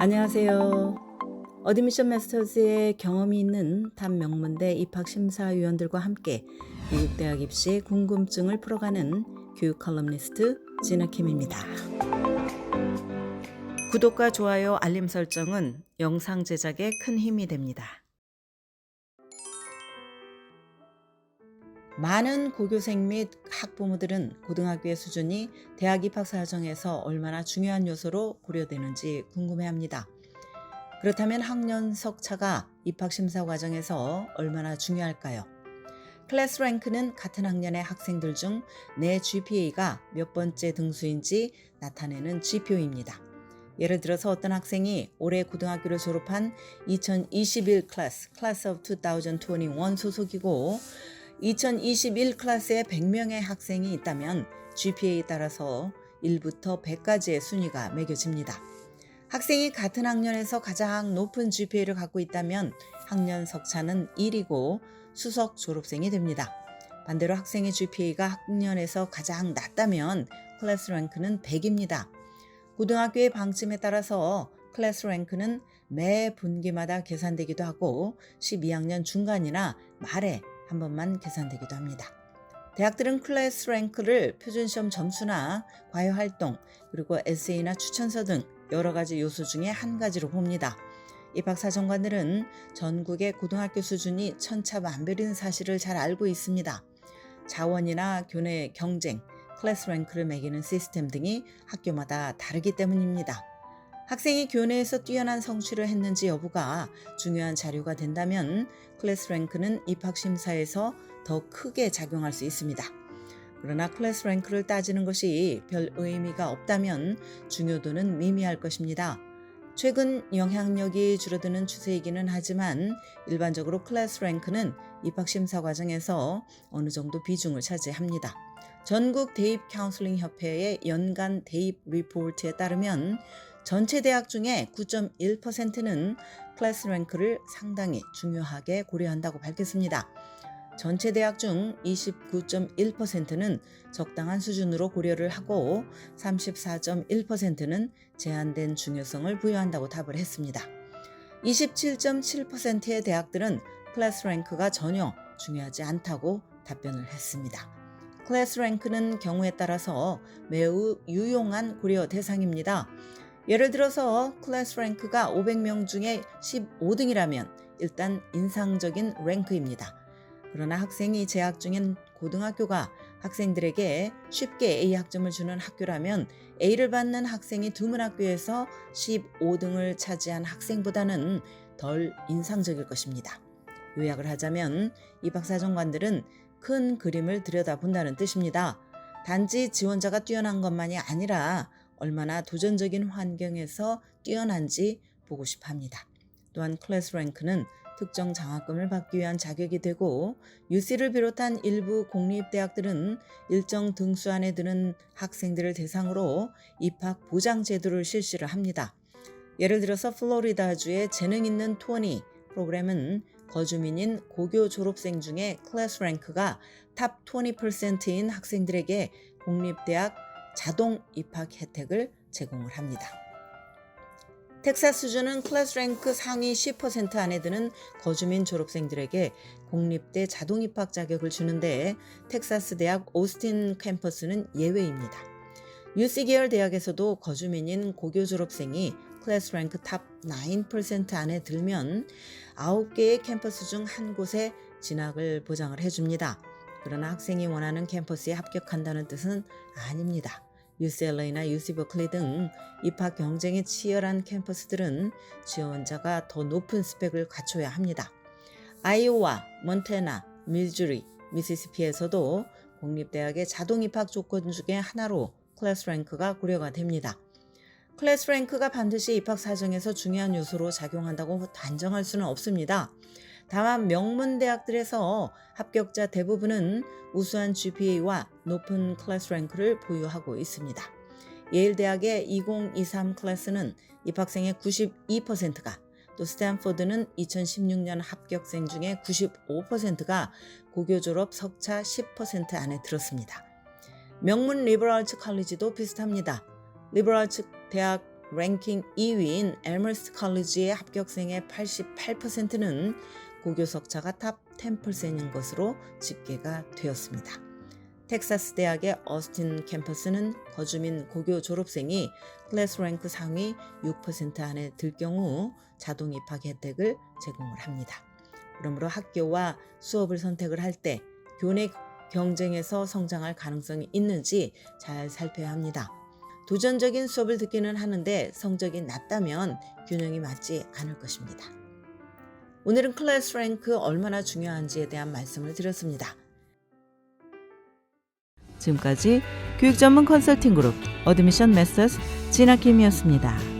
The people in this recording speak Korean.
안녕하세요. 어드미션 마스터즈의 경험이 있는 탑 명문대 입학심사위원들과 함께 미국 대학 입시 궁금증을 풀어가는 교육 컬럼니스트 진아킴입니다. 구독과 좋아요, 알림 설정은 영상 제작에 큰 힘이 됩니다. 많은 고교생 및 학부모들은 고등학교의 수준이 대학 입학 사정에서 얼마나 중요한 요소로 고려되는지 궁금해합니다. 그렇다면 학년 석차가 입학 심사 과정에서 얼마나 중요할까요? 클래스 랭크는 같은 학년의 학생들 중 내 GPA가 몇 번째 등수인지 나타내는 지표입니다. 예를 들어서 어떤 학생이 올해 고등학교를 졸업한 2021 Class of 2021 소속이고 2021 클래스에 100명의 학생이 있다면 GPA에 따라서 1부터 100까지의 순위가 매겨집니다. 학생이 같은 학년에서 가장 높은 GPA를 갖고 있다면 학년 석차는 1이고 수석 졸업생이 됩니다. 반대로 학생의 GPA가 학년에서 가장 낮다면 클래스 랭크는 100입니다. 고등학교의 방침에 따라서 클래스 랭크는 매 분기마다 계산되기도 하고 12학년 중간이나 말에 한 번만 계산되기도 합니다. 대학들은 클래스 랭크를 표준시험 점수나 과외활동 그리고 에세이나 추천서 등 여러 가지 요소 중에 한 가지로 봅니다. 입학사정관들은 전국의 고등학교 수준이 천차만별인 사실을 잘 알고 있습니다. 자원이나 교내 경쟁, 클래스 랭크를 매기는 시스템 등이 학교마다 다르기 때문입니다. 학생이 교내에서 뛰어난 성취를 했는지 여부가 중요한 자료가 된다면 클래스 랭크는 입학심사에서 더 크게 작용할 수 있습니다. 그러나 클래스 랭크를 따지는 것이 별 의미가 없다면 중요도는 미미할 것입니다. 최근 영향력이 줄어드는 추세이기는 하지만 일반적으로 클래스 랭크는 입학심사 과정에서 어느 정도 비중을 차지합니다. 전국 대입 카운슬링 협회의 연간 대입 리포트에 따르면 전체 대학 중에 9.1%는 클래스 랭크를 상당히 중요하게 고려한다고 밝혔습니다. 전체 대학 중 29.1%는 적당한 수준으로 고려를 하고 34.1%는 제한된 중요성을 부여한다고 답을 했습니다. 27.7%의 대학들은 클래스 랭크가 전혀 중요하지 않다고 답변을 했습니다. 클래스 랭크는 경우에 따라서 매우 유용한 고려 대상입니다. 예를 들어서 클래스 랭크가 500명 중에 15등이라면 일단 인상적인 랭크입니다. 그러나 학생이 재학 중인 고등학교가 학생들에게 쉽게 A 학점을 주는 학교라면 A를 받는 학생이 드문 학교에서 15등을 차지한 학생보다는 덜 인상적일 것입니다. 요약을 하자면 입학사정관들은 큰 그림을 들여다본다는 뜻입니다. 단지 지원자가 뛰어난 것만이 아니라 얼마나 도전적인 환경에서 뛰어난지 보고 싶어 합니다. 또한 클래스 랭크는 특정 장학금을 받기 위한 자격이 되고 UC를 비롯한 일부 공립대학들은 일정 등수 안에 드는 학생들을 대상으로 입학 보장 제도를 실시를 합니다. 예를 들어서 플로리다주의 재능 있는 20 프로그램은 거주민인 고교 졸업생 중에 클래스 랭크가 탑 20%인 학생들에게 공립대학 자동 입학 혜택을 제공을 합니다. 텍사스주는 클래스 랭크 상위 10% 안에 드는 거주민 졸업생들에게 공립대 자동 입학 자격을 주는데 텍사스 대학 오스틴 캠퍼스는 예외입니다. UC 계열 대학에서도 거주민인 고교 졸업생이 클래스 랭크 탑 9% 안에 들면 9개의 캠퍼스 중 한 곳에 진학을 보장을 해줍니다. 그러나 학생이 원하는 캠퍼스에 합격한다는 뜻은 아닙니다. UCLA나 UC 버클리 등 입학 경쟁이 치열한 캠퍼스들은 지원자가 더 높은 스펙을 갖춰야 합니다. 아이오와, 몬태나, 미주리, 미시시피에서도 공립대학의 자동 입학 조건 중에 하나로 클래스 랭크가 고려가 됩니다. 클래스 랭크가 반드시 입학 사정에서 중요한 요소로 작용한다고 단정할 수는 없습니다. 다만 명문 대학들에서 합격자 대부분은 우수한 GPA와 높은 클래스 랭크를 보유하고 있습니다. 예일 대학의 2023 클래스는 입학생의 92%가 또 스탠포드는 2016년 합격생 중에 95%가 고교 졸업 석차 10% 안에 들었습니다. 명문 리버럴츠 컬리지도 비슷합니다. 리버럴츠 대학 랭킹 2위인 엘머스트 컬리지의 합격생의 88%는 고교 석차가 탑 10%인 것으로 집계가 되었습니다. 텍사스 대학의 어스틴 캠퍼스는 거주민 고교 졸업생이 클래스 랭크 상위 6% 안에 들 경우 자동 입학 혜택을 제공을 합니다. 그러므로 학교와 수업을 선택을 할 때 교내 경쟁에서 성장할 가능성이 있는지 잘 살펴야 합니다. 도전적인 수업을 듣기는 하는데 성적이 낮다면 균형이 맞지 않을 것입니다. 오늘은 클래스 랭크 얼마나 중요한지에 대한 말씀을 드렸습니다. 지금까지 교육 전문 컨설팅 그룹 어드미션 메서스 진아킴이었습니다.